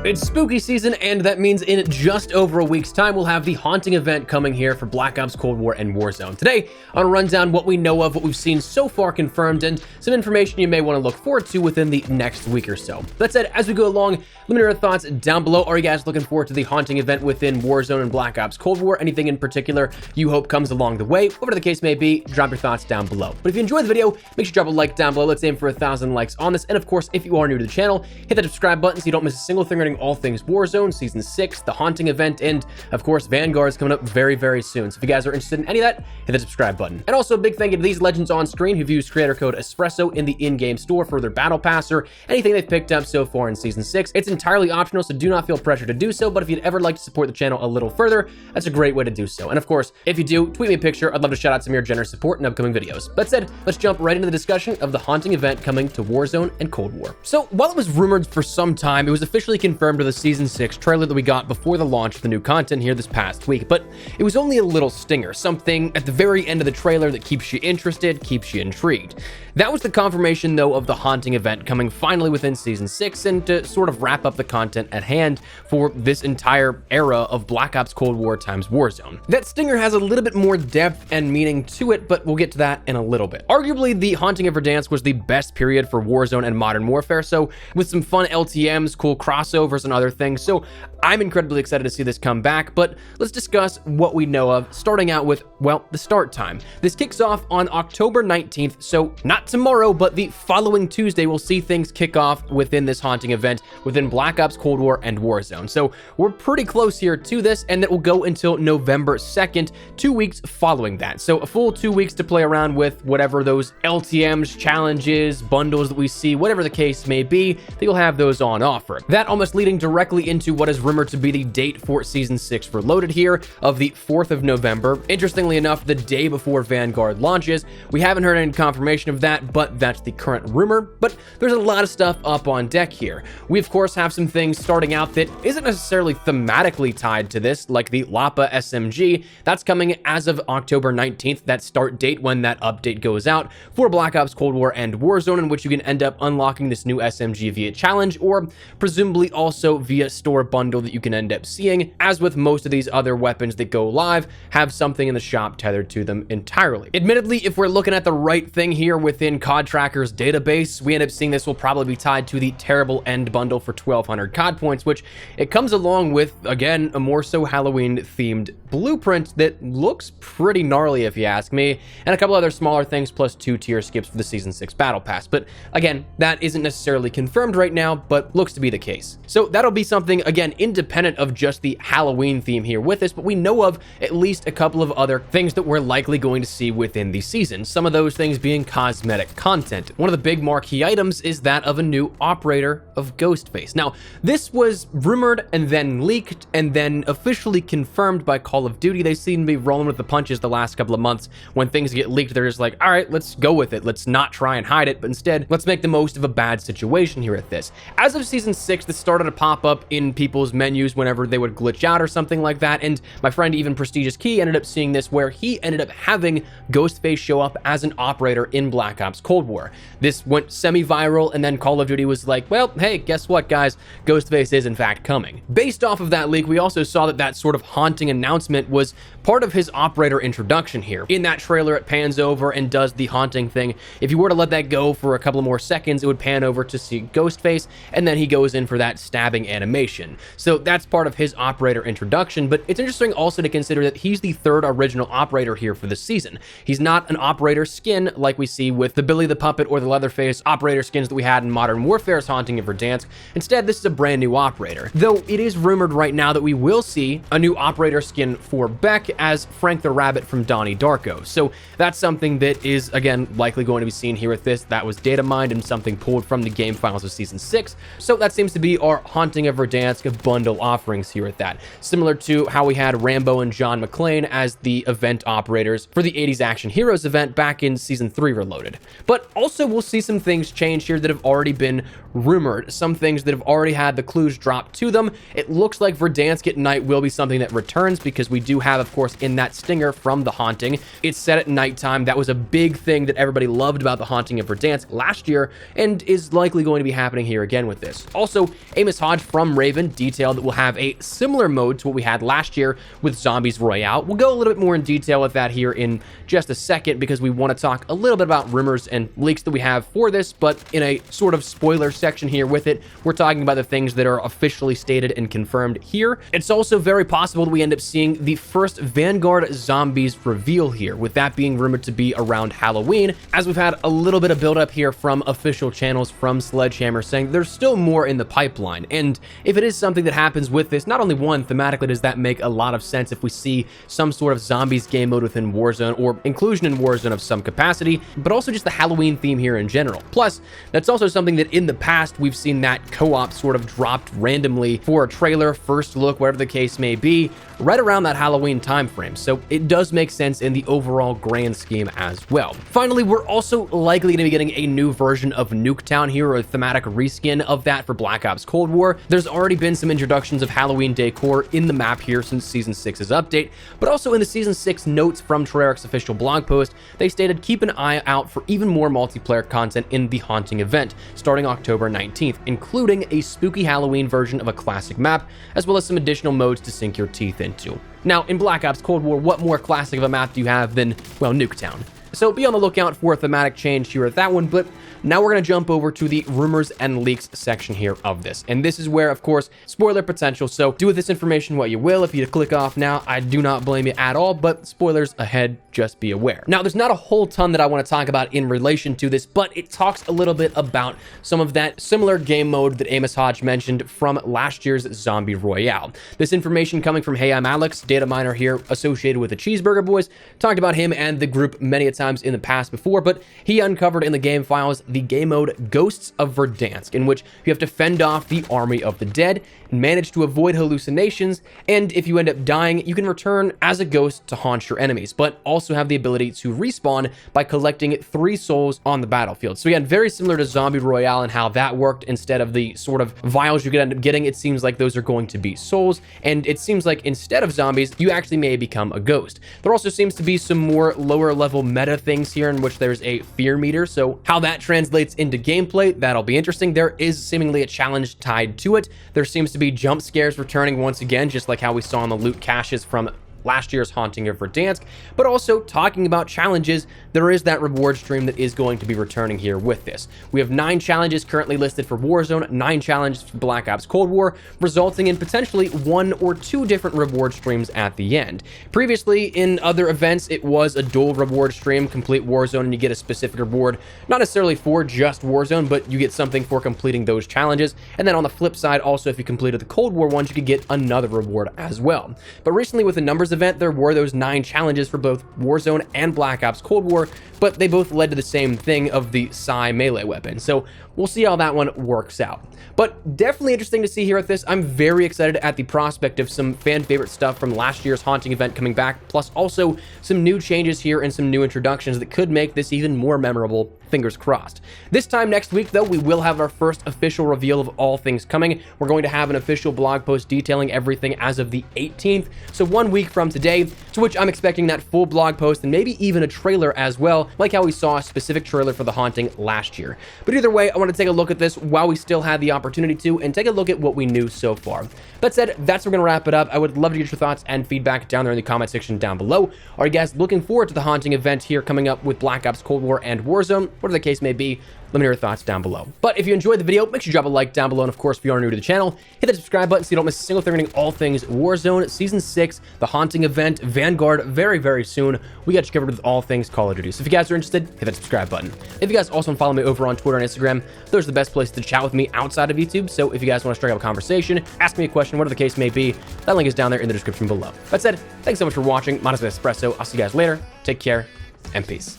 It's spooky season, and that means in just over a week's time, we'll have the haunting event coming here for Black Ops Cold War and Warzone. Today, I want to run down what we know of, what we've seen so far confirmed, and some information you may want to look forward to within the next week or so. That said, as we go along, let me know your thoughts down below. Are you guys looking forward to the haunting event within Warzone and Black Ops Cold War? Anything in particular you hope comes along the way? Whatever the case may be, drop your thoughts down below. But if you enjoyed the video, make sure you drop a like down below. Let's aim for 1,000 likes on this. And of course, if you are new to the channel, hit that subscribe button so you don't miss a single thing regarding all things Warzone, Season 6, the haunting event, and of course, Vanguard is coming up very, very soon. So if you guys are interested in any of that, hit the subscribe button. And also a big thank you to these legends on screen who've used creator code Espresso in the in-game store for their battle pass or anything they've picked up so far in Season 6. It's entirely optional, so do not feel pressure to do so, but if you'd ever like to support the channel a little further, that's a great way to do so. And of course, if you do, tweet me a picture. I'd love to shout out some of your generous support in upcoming videos. That said, let's jump right into the discussion of the haunting event coming to Warzone and Cold War. So while it was rumored for some time, it was officially confirmed with a Season 6 trailer that we got before the launch of the new content here this past week, but it was only a little stinger, something at the very end of the trailer that keeps you interested, keeps you intrigued. That was the confirmation, though, of the haunting event coming finally within Season 6, and to sort of wrap up the content at hand for this entire era of Black Ops Cold War times Warzone. That stinger has a little bit more depth and meaning to it, but we'll get to that in a little bit. Arguably, the haunting of Verdansk was the best period for Warzone and Modern Warfare, so with some fun LTMs, cool crossovers, and other things, so I'm incredibly excited to see this come back, but let's discuss what we know of, starting out with, well, the start time. This kicks off on October 19th, so not tomorrow, but the following Tuesday, we'll see things kick off within this haunting event within Black Ops Cold War and Warzone. So we're pretty close here to this, and that will go until November 2nd, 2 weeks following that. So a full 2 weeks to play around with whatever those LTMs, challenges, bundles that we see, whatever the case may be, that you'll have those on offer. That almost leading directly into what is rumored to be the date for Season 6 Reloaded here of the 4th of November. Interestingly enough, the day before Vanguard launches. We haven't heard any confirmation of that, but that's the current rumor. But there's a lot of stuff up on deck here. We, of course, have some things starting out that isn't necessarily thematically tied to this, like the Lapa SMG. That's coming as of October 19th, that start date when that update goes out for Black Ops Cold War and Warzone, in which you can end up unlocking this new SMG via challenge, or presumably also via store bundle that you can end up seeing. As with most of these other weapons that go live, have something in the shop tethered to them entirely. Admittedly, if we're looking at the right thing here within COD Tracker's database, we end up seeing this will probably be tied to the terrible end bundle for 1,200 COD points, which it comes along with, again, a more so Halloween themed blueprint that looks pretty gnarly if you ask me, and a couple other smaller things plus 2 tier skips for the Season 6 Battle Pass. But again, that isn't necessarily confirmed right now, but looks to be the case. So that'll be something, again, independent of just the Halloween theme here with us, but we know of at least a couple of other things that we're likely going to see within the season. Some of those things being cosmetic content. One of the big marquee items is that of a new operator of Ghostface. Now, this was rumored and then leaked and then officially confirmed by Call of Duty. They seem to be rolling with the punches the last couple of months. When things get leaked, they're just like, all right, let's go with it. Let's not try and hide it, but instead, let's make the most of a bad situation here at this. As of Season 6, this started to pop up in people's menus whenever they would glitch out or something like that, and my friend even Prestigious Key ended up seeing this where he ended up having Ghostface show up as an operator in Black Ops Cold War. This went semi-viral, and then Call of Duty was like, well, hey, guess what, guys? Ghostface is in fact coming. Based off of that leak, we also saw that that sort of haunting announcement was part of his operator introduction here. In that trailer, it pans over and does the haunting thing. If you were to let that go for a couple more seconds, it would pan over to see Ghostface, and then he goes in for that stabbing animation. So that's part of his operator introduction, but it's interesting also to consider that he's the third original operator here for the season. He's not an operator skin like we see with the Billy the Puppet or the Leatherface operator skins that we had in Modern Warfare's Haunting of Verdansk. Instead, this is a brand new operator. Though it is rumored right now that we will see a new operator skin for Beck as Frank the Rabbit from Donnie Darko. So that's something that is, again, likely going to be seen here with this. That was data mined and something pulled from the game files of Season 6. So that seems to be our Haunting of Verdansk bundle offerings here at that. Similar to how we had Rambo and John McClane as the event operators for the 80s Action Heroes event back in Season 3 Reloaded. But also we'll see some things change here that have already been rumored, some things that have already had the clues dropped to them. It looks like Verdansk at night will be something that returns because because we do have, of course, in that stinger from The Haunting, it's set at nighttime. That was a big thing that everybody loved about The Haunting of Verdansk last year and is likely going to be happening here again with this. Also, Amos Hodge from Raven detailed that we'll have a similar mode to what we had last year with Zombies Royale. We'll go a little bit more in detail with that here in just a second because we want to talk a little bit about rumors and leaks that we have for this, but in a sort of spoiler section here with it, we're talking about the things that are officially stated and confirmed here. It's also very possible that we end up seeing the first Vanguard Zombies reveal here, with that being rumored to be around Halloween, as we've had a little bit of buildup here from official channels from Sledgehammer saying there's still more in the pipeline. And if it is something that happens with this, not only one, thematically does that make a lot of sense if we see some sort of zombies game mode within Warzone or inclusion in Warzone of some capacity, but also just the Halloween theme here in general. Plus, that's also something that in the past we've seen that co-op sort of dropped randomly for a trailer, first look, whatever the case may be, right around that Halloween time frame. So it does make sense in the overall grand scheme as well. Finally, we're also likely going to be getting a new version of Nuketown here, or a thematic reskin of that for Black Ops Cold War. There's already been some introductions of Halloween decor in the map here since Season 6's update, but also in the Season 6 notes from Treyarch's official blog post, they stated keep an eye out for even more multiplayer content in the Haunting event, starting October 19th, including a spooky Halloween version of a classic map, as well as some additional modes to sink your teeth into. Now, in Black Ops Cold War, what more classic of a map do you have than, well, Nuketown? So be on the lookout for a thematic change here at that one, but now we're going to jump over to the rumors and leaks section here of this. And this is where, of course, spoiler potential. So do with this information what you will. If you click off now, I do not blame you at all, but spoilers ahead, just be aware. Now, there's not a whole ton that I want to talk about in relation to this, but it talks a little bit about some of that similar game mode that Amos Hodge mentioned from last year's Zombie Royale. This information coming from Hey, I'm Alex, data miner here associated with the Cheeseburger Boys, talked about him and the group many a time in the past before, but he uncovered in the game files the game mode Ghosts of Verdansk, in which you have to fend off the army of the dead and manage to avoid hallucinations, and if you end up dying, you can return as a ghost to haunt your enemies, but also have the ability to respawn by collecting 3 souls on the battlefield. So again, very similar to Zombie Royale and how that worked. Instead of the sort of vials you could end up getting, it seems like those are going to be souls, and it seems like instead of zombies, you actually may become a ghost. There also seems to be some more lower level meta things here in which there's a fear meter, so how that translates into gameplay, that'll be interesting. There is seemingly a challenge tied to it. There seems to be jump scares returning once again, just like how we saw in the loot caches from last year's Haunting of Verdansk, but also talking about challenges, there is that reward stream that is going to be returning here with this. We have 9 challenges currently listed for Warzone, 9 challenges for Black Ops Cold War, resulting in potentially 1 or 2 different reward streams at the end. Previously, in other events, it was a dual reward stream, complete Warzone, and you get a specific reward, not necessarily for just Warzone, but you get something for completing those challenges. And then on the flip side, also, if you completed the Cold War ones, you could get another reward as well. But recently, with the numbers event, there were those 9 challenges for both Warzone and Black Ops Cold War, but they both led to the same thing of the Psy melee weapon. So we'll see how that one works out. But definitely interesting to see here at this. I'm very excited at the prospect of some fan favorite stuff from last year's Haunting event coming back, plus also some new changes here and some new introductions that could make this even more memorable. Fingers crossed. This time next week, though, we will have our first official reveal of all things coming. We're going to have an official blog post detailing everything as of the 18th. So 1 week from today, to which I'm expecting that full blog post and maybe even a trailer as well, like how we saw a specific trailer for The Haunting last year. But either way, I want to take a look at this while we still had the opportunity to and take a look at what we knew so far. That said, that's where we're going to wrap it up. I would love to get your thoughts and feedback down there in the comment section down below. Are you guys looking forward to the Haunting event here coming up with Black Ops Cold War and Warzone? Whatever the case may be, let me know your thoughts down below. But if you enjoyed the video, make sure you drop a like down below. And of course, if you are new to the channel, hit that subscribe button so you don't miss a single thing regarding all things Warzone, Season 6, the Haunting event, Vanguard, very, very soon. We got you covered with all things Call of Duty. So if you guys are interested, hit that subscribe button. If you guys also want to follow me over on Twitter and Instagram, those are the best places to chat with me outside of YouTube. So if you guys want to strike up a conversation, ask me a question, whatever the case may be, that link is down there in the description below. That said, thanks so much for watching. My name is Espresso. I'll see you guys later. Take care and peace.